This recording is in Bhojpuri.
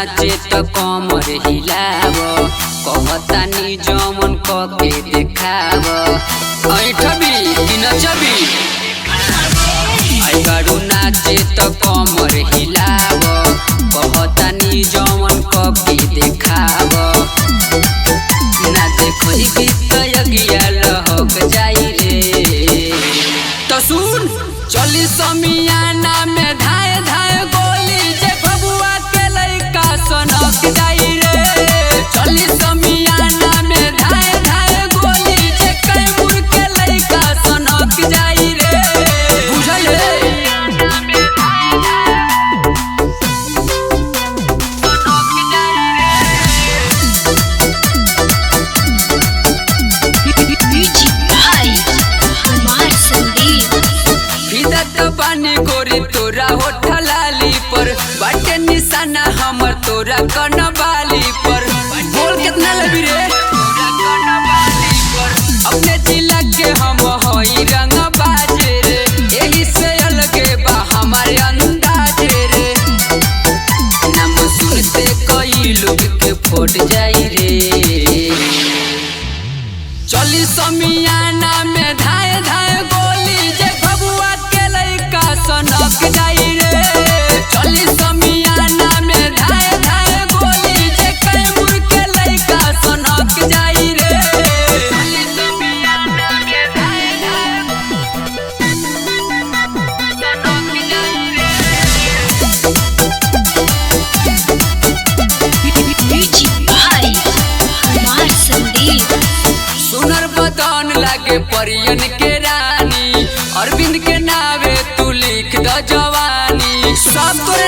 नाचे तो कमर हिलाव कहतानी जमन कके देखाव ऐठबी कि नचबी आई बारू नाचे तो कमर हिलाव कहतानी जमन कके देखाव ना देखो गीत यगिया लहक जाई रे तो सुन चली समियाना में धाए धाए गोली जे बबुआ के लइका सनक जाई रे चली समियाना में धाए धाए गोली जे कैमूर के लइका सनक जाई रे बुझल पानी गोरी तोरा होठलाली पर बाटे निशाना हमर तोरा कनबाली पर बोल कितना लबी रे अपने जिला के हम हई रंग बाजे रे एही से अलगे बा हमारे अंदाज रे नाम सुनते कई लोग के फट जाई रे चली समियाना में धाए धाए गोली जे बबुआ के लइका सनक जाई रे चली समियाना में धाए धाए गोली जे कैमूर के लइका सनक जाई रे चली समियाना में धाए धाए सनक जाई रे सुनर बदन लागे परियन के रानी अरविंद के नावे तू लिख द जवानी सब तोरे